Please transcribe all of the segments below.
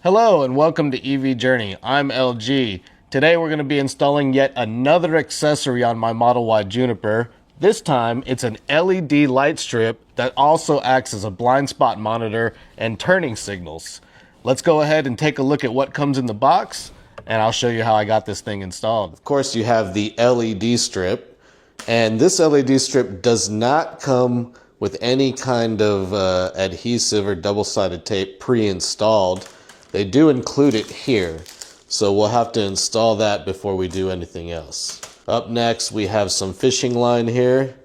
Hello and welcome to EV Journey. I'm LG. Today we're going to be installing yet another accessory on my Model Y Juniper. This time it's an LED light strip that also acts as a blind spot monitor and turning signals. Let's go ahead and take a look at what comes in the box and I'll show you how I got this thing installed. Of course you have the LED strip, and this LED strip does not come with any kind of adhesive or double-sided tape pre-installed. They do include it here, so we'll have to install that before we do anything else. Up next, we have some fishing line here.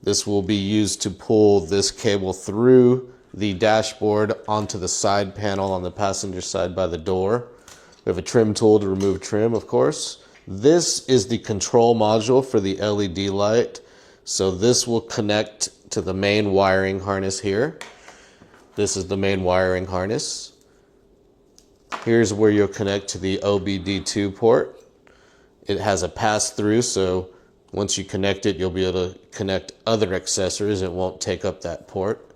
This will be used to pull this cable through the dashboard onto the side panel on the passenger side by the door. We have a trim tool to remove trim, of course. This is the control module for the LED light. So this will connect to the main wiring harness here. This is the main wiring harness. Here's where you'll connect to the OBD2 port. It has a pass-through, so once you connect it, you'll be able to connect other accessories. It won't take up that port.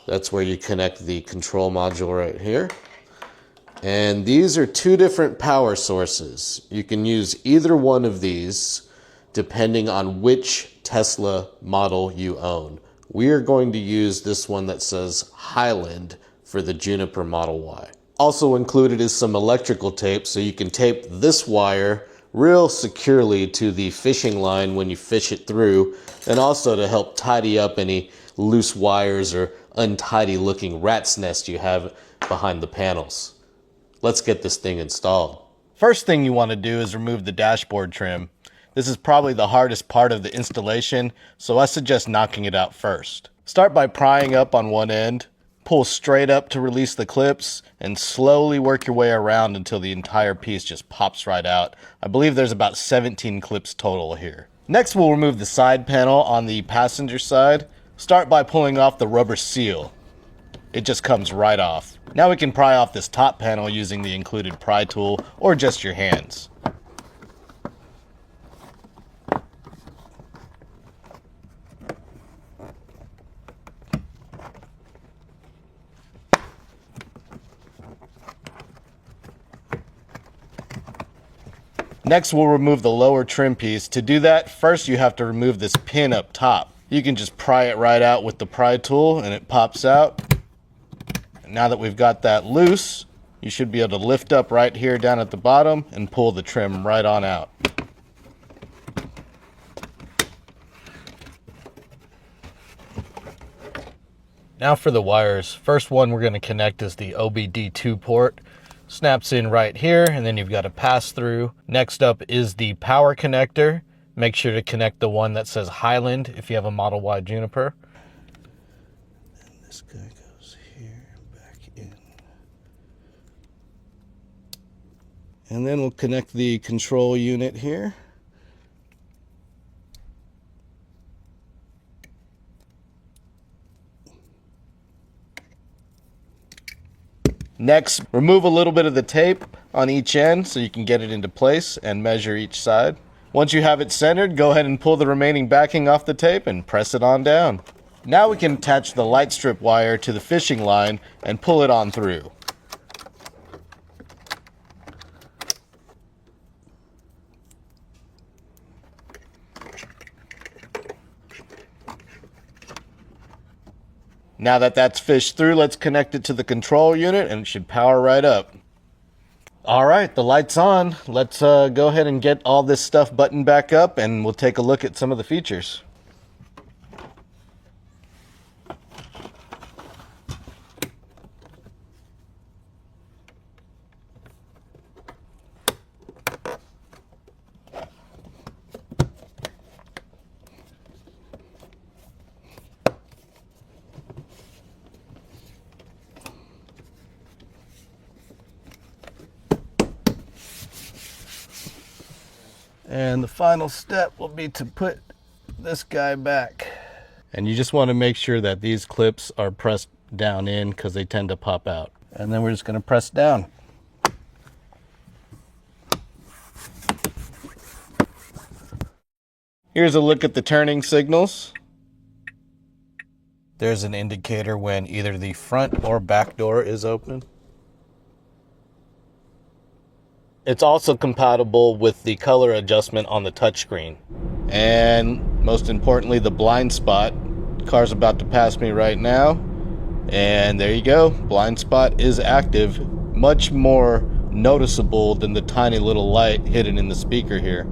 That's where you connect the control module right here. And these are two different power sources. You can use either one of these depending on which Tesla model you own. We are going to use this one that says Highland for the Juniper Model Y. Also included is some electrical tape, so you can tape this wire real securely to the fishing line when you fish it through, and also to help tidy up any loose wires or untidy looking rat's nest you have behind the panels. Let's get this thing installed. First thing you want to do is remove the dashboard trim. This is probably the hardest part of the installation, so I suggest knocking it out first. Start by prying up on one end, pull straight up to release the clips, and slowly work your way around until the entire piece just pops right out. I believe there's about 17 clips total here. Next, we'll remove the side panel on the passenger side. Start by pulling off the rubber seal. It just comes right off. Now we can pry off this top panel using the included pry tool or just your hands. Next, we'll remove the lower trim piece. To do that, first you have to remove this pin up top. You can just pry it right out with the pry tool and it pops out. And now that we've got that loose, you should be able to lift up right here down at the bottom and pull the trim right on out. Now for the wires. First one we're going to connect is the OBD2 port. Snaps in right here, and then you've got a pass through. Next up is the power connector. Make sure to connect the one that says Highland if you have a Model Y Juniper. And this guy goes here, back in. And then we'll connect the control unit here. Next, remove a little bit of the tape on each end so you can get it into place and measure each side. Once you have it centered, go ahead and pull the remaining backing off the tape and press it on down. Now we can attach the light strip wire to the fishing line and pull it on through. Now that that's fished through, let's connect it to the control unit and it should power right up. All right, the light's on. Let's go ahead and get all this stuff buttoned back up and we'll take a look at some of the features. And the final step will be to put this guy back. And you just want to make sure that these clips are pressed down in because they tend to pop out. And then we're just going to press down. Here's a look at the turning signals. There's an indicator when either the front or back door is open. It's also compatible with the color adjustment on the touchscreen. And most importantly, the blind spot. Car's about to pass me right now. And there you go. Blind spot is active. Much more noticeable than the tiny little light hidden in the speaker here.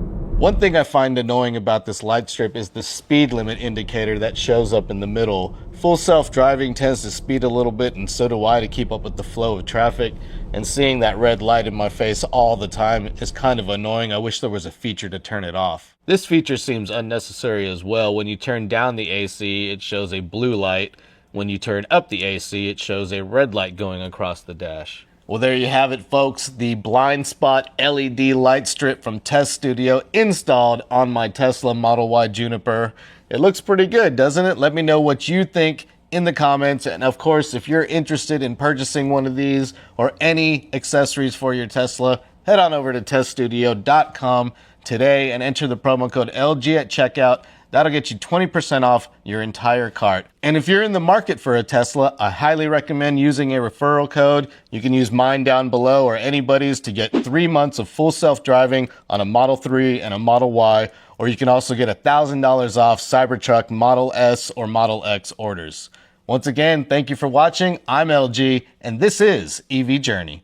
One thing I find annoying about this light strip is the speed limit indicator that shows up in the middle. Full self-driving tends to speed a little bit, and so do I, to keep up with the flow of traffic. And seeing that red light in my face all the time is kind of annoying. I wish there was a feature to turn it off. This feature seems unnecessary as well. When you turn down the AC, it shows a blue light. When you turn up the AC, it shows a red light going across the dash. Well, there you have it, folks. The blind spot LED light strip from Tesstudio installed on my Tesla Model Y Juniper. It looks pretty good, doesn't it? Let me know what you think in the comments. And of course, if you're interested in purchasing one of these or any accessories for your Tesla, head on over to teststudio.com today and enter the promo code LG at checkout. That'll get you 20% off your entire cart. And if you're in the market for a Tesla, I highly recommend using a referral code. You can use mine down below or anybody's to get 3 months of full self-driving on a Model 3 and a Model Y, or you can also get $1,000 off Cybertruck Model S or Model X orders. Once again, thank you for watching. I'm LG, and this is EV Journey.